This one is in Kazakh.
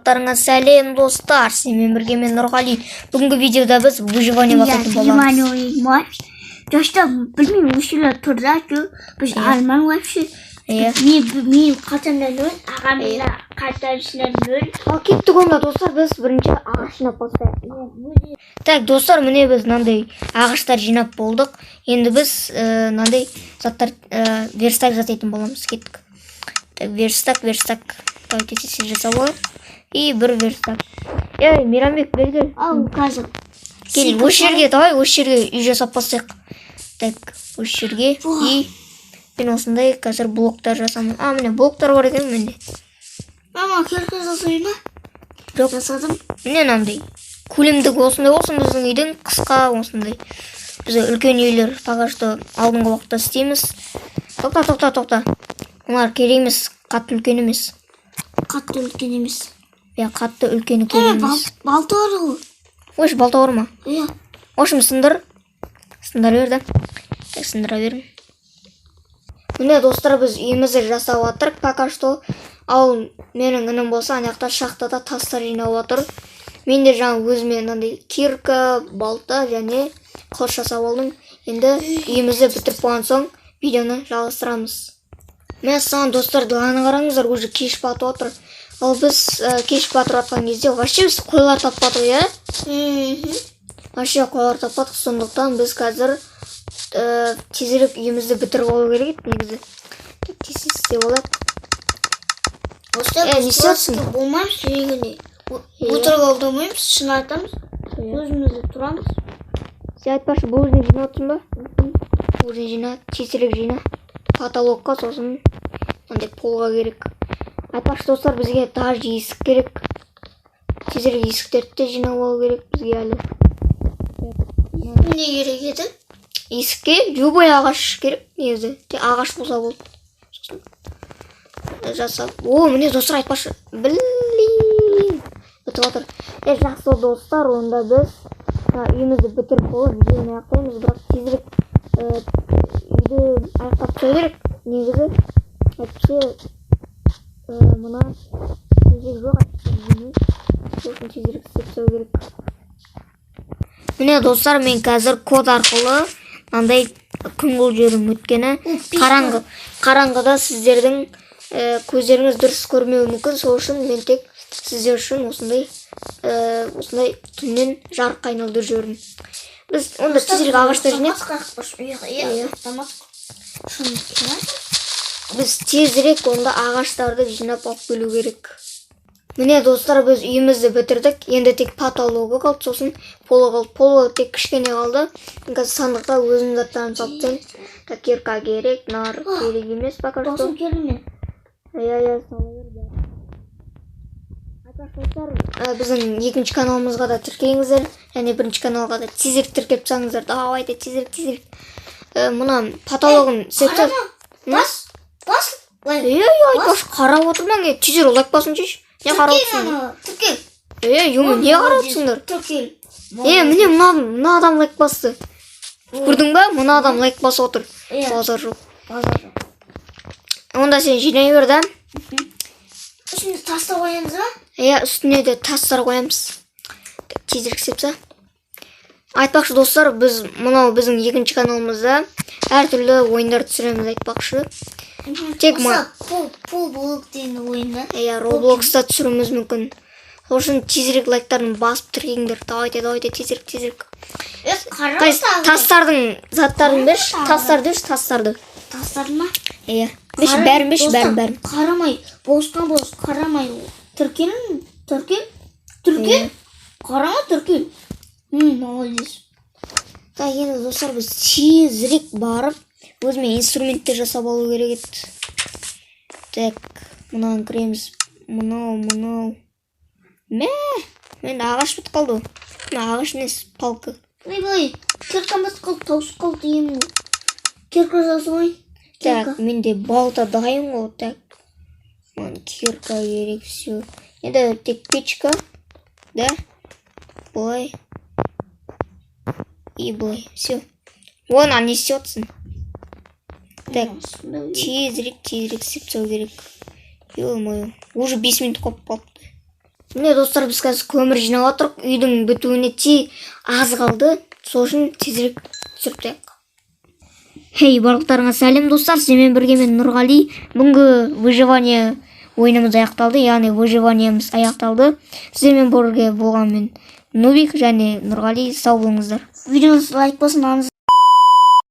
барлықтарыңа сәлем достар. Сенімен бірге мен Нұрғали. Бүгінгі видеода біз выживание басатын боламыз. Жашта білмеймін, өшілер тұрда жүр. Біз арман вообще. Мен қатанда нөл, ағамызда қатарышына нөл. Ал кеттік онда достар, біз бірінші ағаш жинап бастайық. Так, достар, міне біз мынандай ағаштар жинап болдық. Енді біз мынандай заттар верстак жасайтын боламыз. Кеттік. Так, верстак. Давайте сіз жасап алайық. И бір верстак. Мейрамбек, бергел. Ал, қазір. Кел, осы жерге, давай, осы жерге үй жасап бастайық. Так, осы жерге. И мен осындай қазір блоктар жасамын. Міне блоктар бар екен менде. Мама, керкі жасай ма? Жоқ, жасадым. Міне мынандай. Көлемдік осындай болсын біздің үйдің, қысқа осындай. Біз үлкен үйлер пока что алдыңғы уақытта істейміз. Тоқта. Олар керек емес, қатты үлкен емес. Қатты үлкен емес. Қатты үлкені керек емес. Балта бар ғой. Ой, балта бар ма? Ошым сындар берді. Сындыра берім. Міне достар, біз үйімізді жасап жатырық пока что. Ал менің інім болса анаяқта шахтада тастар жинап отыр. Мен де жаңа өзіме мынандай кирка, балта және қылыш жасап алдым. Енді үйімізді бітіріп болған соң видеоны жалғастырамыз. Мен саған достар, даланы қараңыздар, уже кеш батып отыр. Ал біз кеш батып жатқан кезде вообще біз қойлар таппадық, Вообще қойлар таппадық, сондықтан біз қазір тезірек үйімізді бітіріп алу керек негізі. Тез істеп алайық. Не істейсің? Болмаймыз жүрегіне. Отырып алдамаймыз, шын айтамыз. Өзімізді тұрамыз. Сен айтпашы, бұл жерден жинап отырсың ба? Бұл жерден жина, тезірек жина. Потолокқа, сосын мынандай полға керек. Айтпашы достар, бізге даже есік керек. Тезірек есіктерді де жинап алу керек бізге әлі. Не керек еді? Есікке любой ағаш керек негізі. Тек ағаш болса болды. Жасап. Міне достар, айтпашы. Блин. Бітіп отыр. Жақсы достар, онда біз үйімізді бітіріп болып видеоны аяқтаймыз, бірақ тезірек үйді аяқтап тастау керек. Негізі әйтпесе мына тезірек жоқ, сосын тезірек істеп тастау керек. Міне достар, мен қазір код арқылы мынандай күңгіл жүрім өткені. Қараңғыда сіздердің көздеріңіз дұрыс көрмеуі мүмкін, сол үшін мен тек сіздер үшін осындай түннен жарыққа айналдырып жүрмін. Біз онда тезірек ағаштар жинайық. Біз тезірек онда ағаштарды жинап алып келу керек. Міне достар, біз үйімізді бітірдік. Енді тек потологы қалды, сосын полы қалды. Полы тек кішкене қалды. Қазір сандықта өзім заттарын салып тастаймын. Кирка керек, нар керек емес пока что. Досым келді. Біздің екінші каналымызға да тіркеліңіздер, және бірінші каналға да тезірек тіркеліп тұрсаңыздар. Давайте тезірек. Мына потологын сетіп. Бас. Айтпашы, қарап отырман, тезірек лайк басыншы. Не қарап отырсыңдар? Тіркел. Не қарап отырсыңдар? Тіркел. Міне мына адам лайк басты. Көрдің ба? Мына адам лайк басып отыр. Базар жоқ. Онда сен жинай бер да. Үстіне тастар қоямыз ба? Үстіне де тастар қоямыз. Тезірек істепсе. Айтпақшы достар, біз мынау біздің екінші каналымызда әртүрлі ойындар түсіреміз, айтпақшы. Тек пол блок деген ойын ба? Роблокста түсіруіміз мүмкін. Сол үшін тезірек лайктарын басып тіркеңдер. Давайте тезірек. Тастардың заттарын берші. Тастарды. Тастарды ма? Бәрін. Қарамай, бос қарамай. Тіркел. Қарама, тіркел. Молодец. Енді достар, біз тезірек барып өзіме инструменттер жасап алу керек еді. Так, мұнан кіреміз. Мынау. Мен ағаш бітіп қалды. Ағаш емес, палка. Былай, киркамыз қалды, таусып қалды деймін. Кирка жасай. Так, менде балта дайын ғой. Так, маған кирка керек, все. Енді тек печка, да? Былай. И былай, все. Не істеп отырсың. Так, тезірек істеп тастау керек. Ё-моё, уже 5 минут қалып қалыпты. Міне достар, біз қазір көмір жинап отырық. Үйдің бітуіне аз қалды. Сол үшін тезірек түсіріп. Хей, барлықтарыңа сәлем достар. Сіздермен бірге мен Нұрғали. Бүгінгі выживание ойынымыз аяқталды, яғни выживаниеміз аяқталды. Сіздермен бірге болған мен Нубик және Нұрғали. Сау болыңыздар. Видеоңыз лайк болсын,